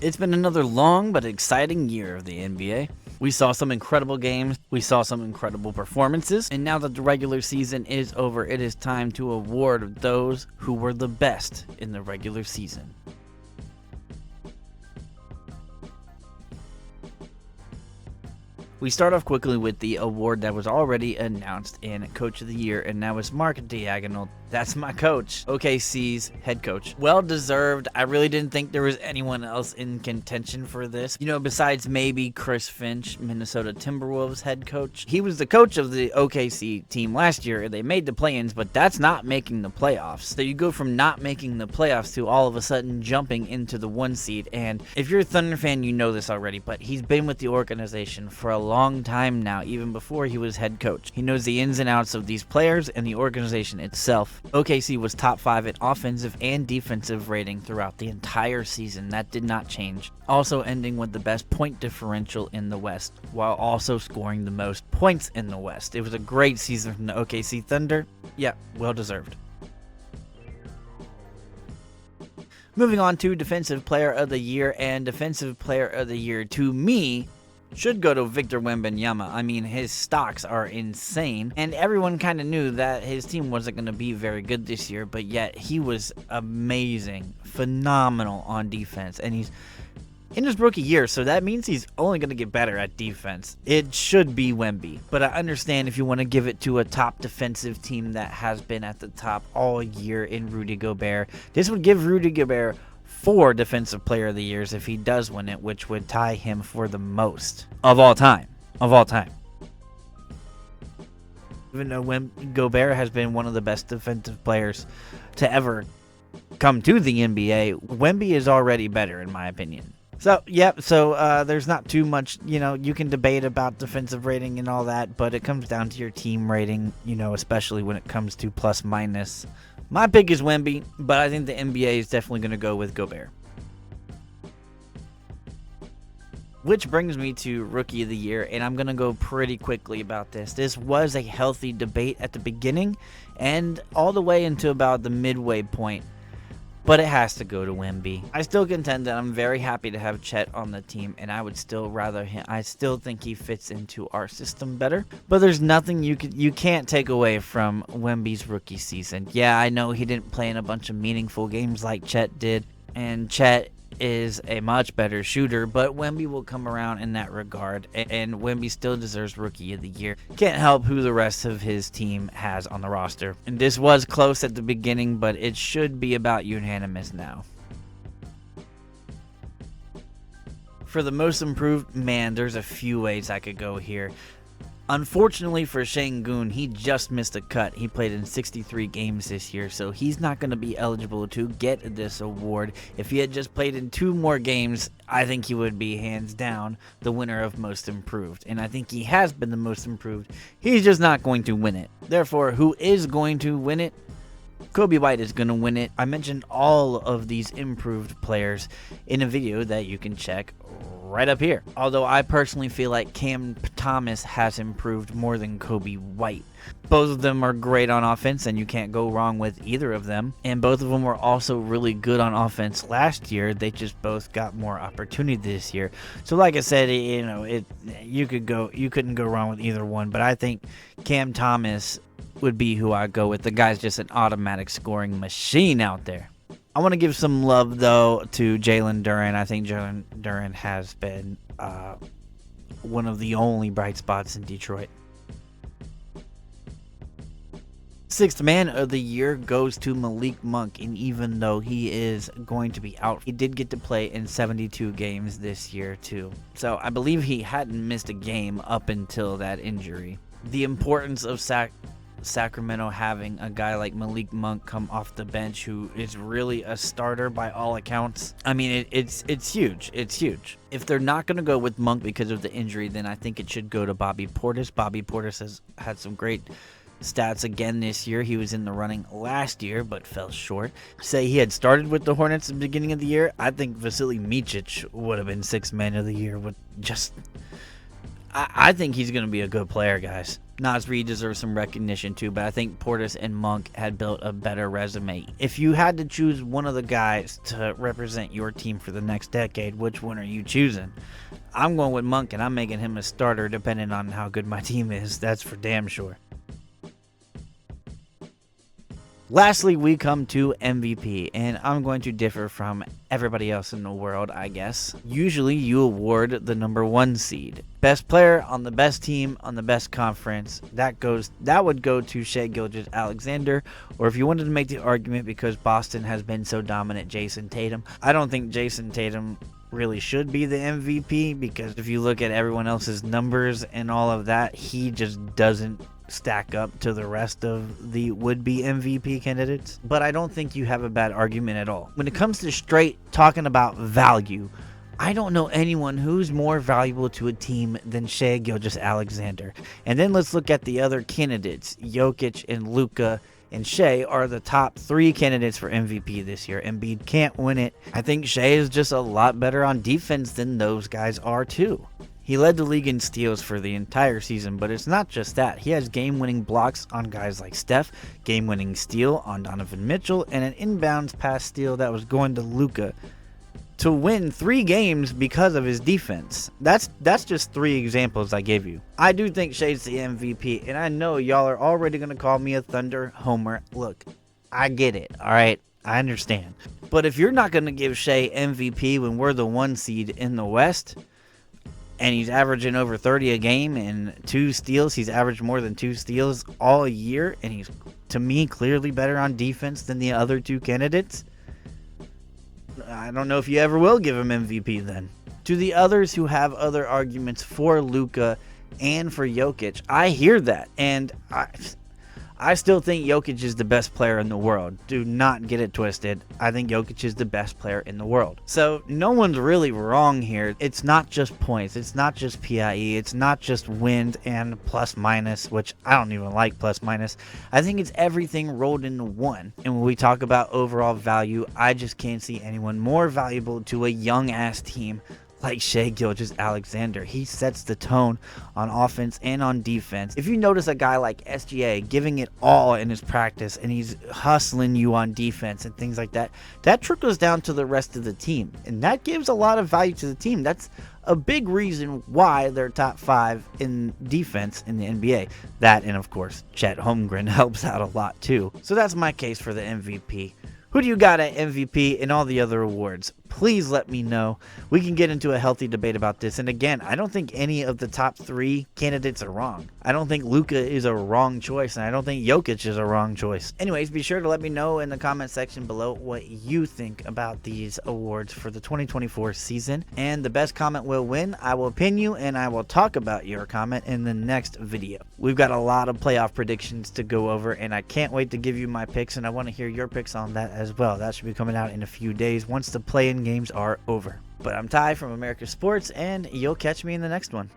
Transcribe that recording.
It's been another long but exciting year of the NBA. We saw some incredible games, we saw some incredible performances, and now that the regular season is over, it is time to award those who were the best in the regular season. We start off quickly with the award that was already announced in Coach of the Year, and that was Mark Diagonal. That's my coach, OKC's head coach. Well deserved. I really didn't think there was anyone else in contention for this. Besides maybe Chris Finch, Minnesota Timberwolves head coach. He was the coach of the OKC team last year, and they made the play-ins, but that's not making the playoffs. So you go from not making the playoffs to all of a sudden jumping into the 1 seed, and if you're a Thunder fan, you know this already, but he's been with the organization for a long time now, even before he was head coach. He knows the ins and outs of these players and the organization itself. OKC was top 5 in offensive and defensive rating throughout the entire season. That did not change. Also ending with the best point differential in the West, while also scoring the most points in the West. It was a great season from the OKC Thunder. Yeah, well deserved. Moving on to Defensive Player of the Year, and Defensive Player of the Year to me should go to Victor Wembanyama. I mean, his stocks are insane, and everyone kind of knew that his team wasn't going to be very good this year, but yet he was amazing, phenomenal on defense, and he's in his rookie year, so that means he's only going to get better at defense. It should be Wemby, but I understand if you want to give it to a top defensive team that has been at the top all year in Rudy Gobert. This would give Rudy Gobert 4 Defensive Player of the Years if he does win it, which would tie him for the most of all time. Even though Gobert has been one of the best defensive players to ever come to the NBA, Wemby is already better in my opinion. So there's not too much, you can debate about defensive rating and all that, but it comes down to your team rating, especially when it comes to plus minus. My pick is Wemby, but I think the NBA is definitely going to go with Gobert. Which brings me to Rookie of the Year, and I'm going to go pretty quickly about this. This was a healthy debate at the beginning and all the way into about the midway point, but it has to go to Wemby. I still contend that I'm very happy to have Chet on the team, and I would still rather him. I still think he fits into our system better, but there's nothing you can't take away from Wemby's rookie season. Yeah, I know he didn't play in a bunch of meaningful games like Chet did, and Chet is a much better shooter, but Wemby will come around in that regard, and Wemby still deserves Rookie of the Year. Can't help who the rest of his team has on the roster. And this was close at the beginning, but it should be about unanimous now. For the most improved, man, there's a few ways I could go here. Unfortunately for Şengün, he just missed a cut. He played in 63 games this year, so he's not going to be eligible to get this award. If he had just played in 2 more games, I think he would be hands down the winner of most improved. And I think he has been the most improved. He's just not going to win it. Therefore, who is going to win it? Kobe White is going to win it. I mentioned all of these improved players in a video that you can check right up here. Although I personally feel like Cam Thomas has improved more than Kobe White. Both of them are great on offense, and you can't go wrong with either of them. And both of them were also really good on offense last year. They just both got more opportunity this year. So like I said, you couldn't go wrong with either one. But I think Cam Thomas would be who I go with. The guy's just an automatic scoring machine out there. I want to give some love, though, to Jalen Duren. I think Jalen Duren has been one of the only bright spots in Detroit. Sixth Man of the Year goes to Malik Monk, and even though he is going to be out, he did get to play in 72 games this year, too. So I believe he hadn't missed a game up until that injury. The importance of Sacramento having a guy like Malik Monk come off the bench who is really a starter by all accounts. I mean, it's huge. It's huge. If they're not going to go with Monk because of the injury, then I think it should go to Bobby Portis. Bobby Portis has had some great stats again this year. He was in the running last year, but fell short. Say he had started with the Hornets at the beginning of the year, I think Vasily Micic would have been Sixth Man of the Year. I think he's going to be a good player, guys. Nas Reed deserves some recognition too, but I think Portis and Monk had built a better resume. If you had to choose one of the guys to represent your team for the next decade, which one are you choosing? I'm going with Monk, and I'm making him a starter depending on how good my team is. That's for damn sure. Lastly, we come to MVP, and I'm going to differ from everybody else in the world, I guess. Usually, you award the number 1 seed. Best player on the best team on the best conference. That would go to Shai Gilgeous-Alexander, or if you wanted to make the argument because Boston has been so dominant, Jason Tatum. I don't think Jason Tatum really should be the MVP, because if you look at everyone else's numbers and all of that, he just doesn't stack up to the rest of the would-be MVP candidates. But I don't think you have a bad argument at all. When it comes to straight talking about value, I don't know anyone who's more valuable to a team than Shai Gilgeous-Alexander. And then let's look at the other candidates. Jokic and Luka and Shai are the top 3 candidates for MVP this year. Embiid can't win it. I think Shai is just a lot better on defense than those guys are too. He led the league in steals for the entire season, but it's not just that. He has game-winning blocks on guys like Steph, game-winning steal on Donovan Mitchell, and an inbounds pass steal that was going to Luka to win 3 games because of his defense. That's just 3 examples I gave you. I do think Shai's the MVP, and I know y'all are already going to call me a Thunder homer. Look, I get it, all right? I understand. But if you're not going to give Shai MVP when we're the 1 seed in the West, and he's averaging over 30 a game and 2 steals. He's averaged more than 2 steals all year, and he's, to me, clearly better on defense than the other 2 candidates. I don't know if you ever will give him MVP then. To the others who have other arguments for Luka and for Jokic, I hear that, and I still think Jokic is the best player in the world. Do not get it twisted. I think Jokic is the best player in the world. So no one's really wrong here. It's not just points. It's not just PIE. It's not just wins and plus minus, which I don't even like plus minus. I think it's everything rolled into one. And when we talk about overall value, I just can't see anyone more valuable to a young-ass team like Shai Gilgeous-Alexander. He sets the tone on offense and on defense. If you notice a guy like SGA giving it all in his practice and he's hustling you on defense and things like that, that trickles down to the rest of the team. And that gives a lot of value to the team. That's a big reason why they're top 5 in defense in the NBA. That, and of course, Chet Holmgren helps out a lot too. So that's my case for the MVP. Who do you got at MVP and all the other awards? Please let me know. We can get into a healthy debate about this. And again, I don't think any of the top 3 candidates are wrong. I don't think Luka is a wrong choice, and I don't think Jokic is a wrong choice. Anyways, be sure to let me know in the comment section below what you think about these awards for the 2024 season. And the best comment will win. I will pin you, and I will talk about your comment in the next video. We've got a lot of playoff predictions to go over, and I can't wait to give you my picks, and I want to hear your picks on that as well. That should be coming out in a few days once the play-in games are over. But I'm Ty from America Sports, and you'll catch me in the next one.